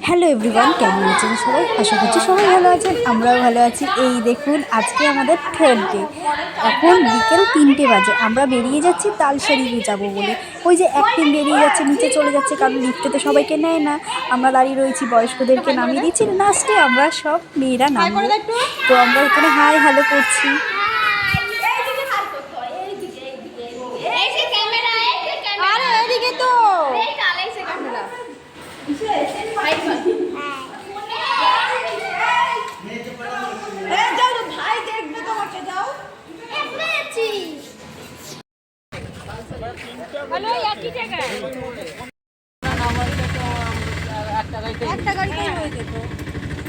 Hello everyone, কেমন আছেন সবাই? আশা করছি সবাই ভালো আছেন, আমরাও ভালো আছি। এই দেখুন, আজকে আমাদের থার্ড ডে। এখন বিকেল 3টে বাজে। আমরা বেরিয়ে যাচ্ছি তালসারি যাবো বলে। ওই যে এক টিম বেরিয়ে যাচ্ছে, নিচে চলে যাচ্ছে, কারণ লিফটে তো সবাইকে নেয় না। আমরা দাঁড়িয়ে রয়েছি, বয়স্কদেরকে নামিয়ে দিচ্ছি, লাস্টে আমরা সব মেয়েরা নামবো। তো আমরা এখানে হাই হ্যালো করছি। একটা গাড়িতেই হয়ে যেত।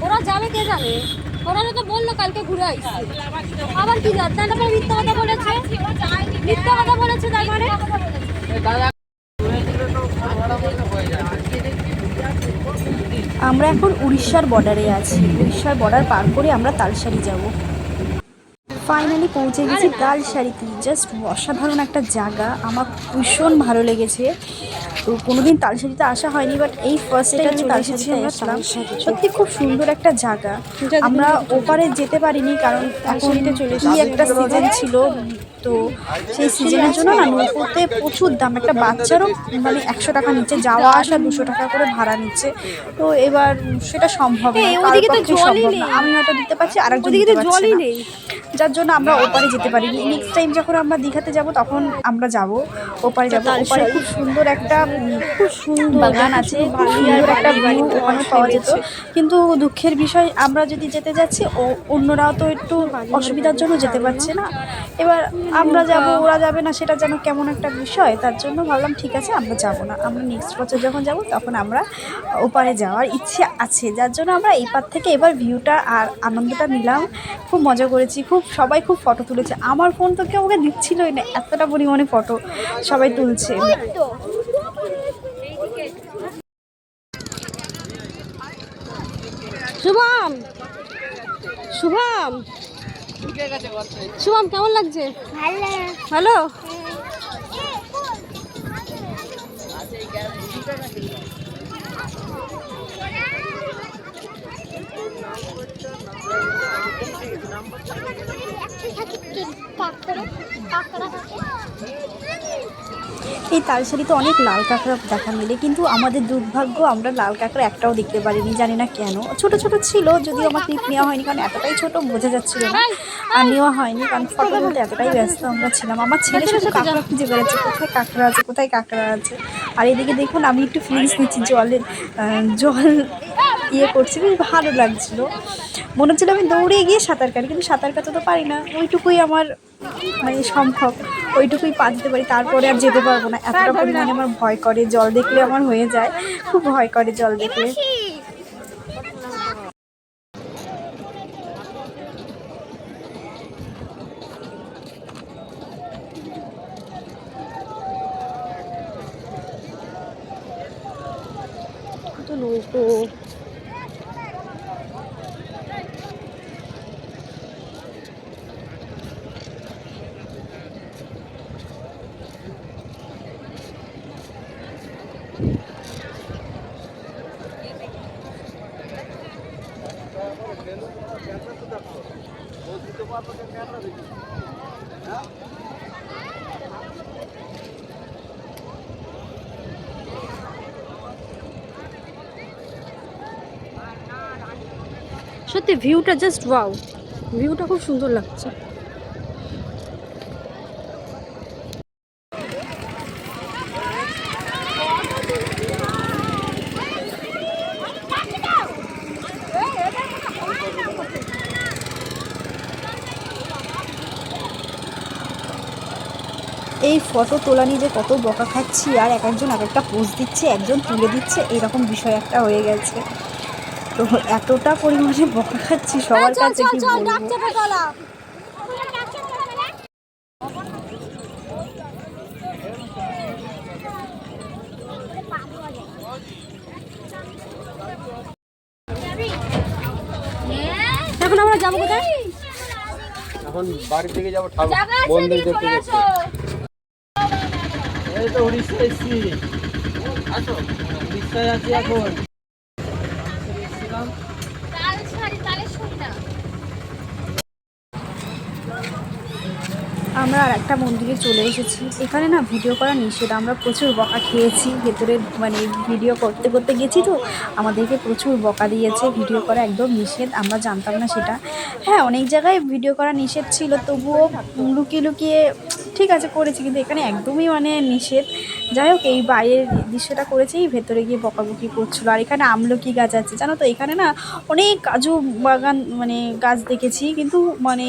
ওরা যাবে কে জানে, ওরা তো বললো কালকে ঘুরে আসছে, আবার কি যাচ্ছে? তারপরে মিথ্যা কথা বলেছে, মিথ্যা কথা বলেছে। তার মানে আমরা এখন উড়িষ্যার বর্ডারে আছি। উড়িষ্যার বর্ডার পার করে আমরা তালসারি যাব। ফাইনালি পৌঁছে গেছি তালসারিতে। জাস্ট অসাধারণ একটা জায়গা, আমার ভীষণ ভালো লেগেছে। তো কোনোদিন তালসারিতে আসা হয়নি, বাট এই ফার্স্ট টাইম আমি তালসারিতে আসলাম। সত্যি খুব সুন্দর একটা জায়গা। আমরা ওপারে যেতে পারিনি, কারণ এখন কি একটা সিজন ছিল, তো সেই সিজনের জন্য না নৌকোতে প্রচুর দাম। একটা বাচ্চারও মানে 100 টাকা নিচ্ছে, যাওয়া আসা 200 টাকা করে ভাড়া নিচ্ছে। তো এবার সেটা সম্ভব না, কারোর পক্ষে সম্ভব না। আমি হয়তো দিতে পারছি, আরেকজন দিতে পারছে না, যার জন্য আমরা ওপারে যেতে পারিনি। নেক্সট টাইম যখন আমরা দীঘাতে যাব, তখন আমরা যাব ওপারে যাব। ওপারে খুব সুন্দর একটা বাগান আছে, খুব সুন্দর একটা ভিউ ওখানে পাওয়া যেত। কিন্তু দুঃখের বিষয়, আমরা যদি যেতে যাচ্ছি, অন্যরাও তো একটু অসুবিধার জন্য যেতে পারছে না। এবার আমরা যাব, ওরা যাবে না, সেটা যেন কেমন একটা বিষয়। তার জন্য ভাবলাম ঠিক আছে, আমরা যাব না। আমরা নেক্সট বছর যখন যাব, তখন আমরা ওপারে যাওয়ার ইচ্ছে আছে, যার জন্য আমরা এই পার থেকে এবার ভিউটা আর আনন্দটা নিলাম। খুব মজা করেছি, সবাই খুব ফটো তুলেছে। আমার ফোন তো কেউ ওকে দিচ্ছিলই না, এতটা পরিমাণে ফটো সবাই তুলছে। শুভম, শুভম, শুভম কেমন লাগছে? ভালো। এই তালসারিতে অনেক লাল কাঁকড়া দেখা মিলে, কিন্তু আমাদের দুর্ভাগ্য, আমরা লাল কাঁকড়া একটাও দেখতে পারিনি, জানি না কেন। ছোট ছোট ছিল, যদিও আমার ক্লিপ নেওয়া হয়নি, কারণ এতটাই ছোট বোঝা যাচ্ছিল না, আর নেওয়া হয়নি, কারণ ফটো তুলতে এতটাই ব্যস্ত আমরা ছিলাম। আমার ছেলে শুধু কাঁকড়া খুঁজে বেড়াচ্ছে, কোথায় কাঁকড়া আছে, কোথায় কাঁকড়া আছে। আর এদিকে দেখুন, আমি একটু ফিলিংস নিচ্ছি, জল ইয়ে করছি, বেশ ভালো লাগছিলো। মনে হচ্ছিল আমি দৌড়ে গিয়ে সাঁতার কাটি, কিন্তু সাঁতার কাটতে তো পারি না। ওইটুকুই আমার মানে সম্ভব, ওইটুকুই পা দিতে পারি, তারপরে আর যেতে পারবো না। এতটা পরিমাণে আমার ভয় করে, জল দেখলে আমার হয়ে যায়, খুব ভয় করে জল দেখলে। নৌকো সত্যি ভিউটা জাস্ট ওয়াও, ভিউটা খুব সুন্দর লাগছে। এই ফটো তোলা নিয়ে যে কত বকা খাচ্ছি, আর একজন এক একটা পোজ দিচ্ছে, একজন তুলে দিচ্ছে, এরকম বিষয় একটা হয়ে গেছে। তো এতটা পরিমাণে বকা খাচ্ছি সবার কাছে, কি বলবো। এখন আমরা যাবো কোথায়? এখন বাড়ি থেকে যাবো মন্দির দেখতে দেখতে। এই তো উড়িষ্যা এসছি, আসো উড়িষ্যায় আছি এখন। আমরা আর একটা মন্দিরে চলে এসেছি। এখানে না ভিডিও করা নিষেধ। আমরা প্রচুর বকা খেয়েছি ভেতরে, মানে ভিডিও করতে করতে গেছি তো আমাদেরকে প্রচুর বকা দিয়েছে। ভিডিও করা একদম নিষেধ, আমরা জানতাম না সেটা। হ্যাঁ, অনেক জায়গায় ভিডিও করা নিষেধ ছিল, তবুও লুকিয়ে লুকিয়ে ঠিক আছে করেছি, কিন্তু এখানে একদমই মানে নিষেধ। যাই হোক, এই বাইরের দৃশ্যটা করেছি, ভেতরে গিয়ে বকাবকি করছিলো। আর এখানে আমলকি গাছ আছে জানো তো, এখানে না অনেক কাজু বাগান মানে গাছ দেখেছি, কিন্তু মানে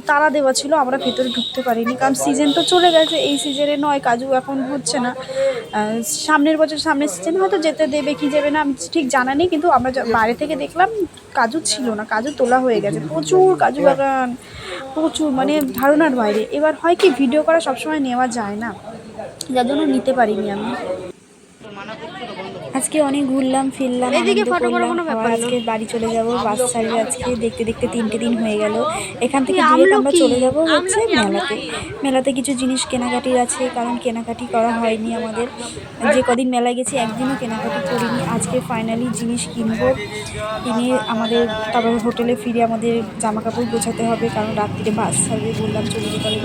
তালা দেওয়া ছিল, আমরা ভেতরে ঢুকতে পারিনি, কারণ সিজন তো চলে গেছে। এই সিজনে নয়, কাজু এখন হচ্ছে না। সামনের বছর, সামনের সিজন হয়তো যেতে দেবে কি যাবে না আমি ঠিক জানা নেই, কিন্তু আমরা বাইরে থেকে দেখলাম কাজু ছিল না, কাজু তোলা হয়ে গেছে। প্রচুর কাজু বাগান, প্রচুর, মানে ধারণার বাইরে। এবার হয় কি, ভিডিও করা সবসময় নেওয়া যায় না, যার জন্য নিতে পারিনি আমি। আজকে অনেক ঘুরলাম ফিরলাম, আনন্দ করলাম। আবার আজকে বাড়ি চলে যাব, বাস ছাড়বে আজকে। দেখতে দেখতে 3টে দিন হয়ে গেল। এখান থেকে ডিরেক্ট আমরা চলে যাব হচ্ছে মেলাতে। মেলাতে কিছু জিনিস কেনাকাটির আছে, কারণ কেনাকাটি করা হয়নি আমাদের। যে কদিন মেলায় গেছি একদিনও কেনাকাটি করিনি। আজকে ফাইনালি জিনিস কিনবো, কিনে আমাদের তারপর হোটেলে ফিরে আমাদের জামা কাপড় গোছাতে হবে, কারণ রাত্রিরে বাস ছাড়বে, বললাম চলে যেতে হবে।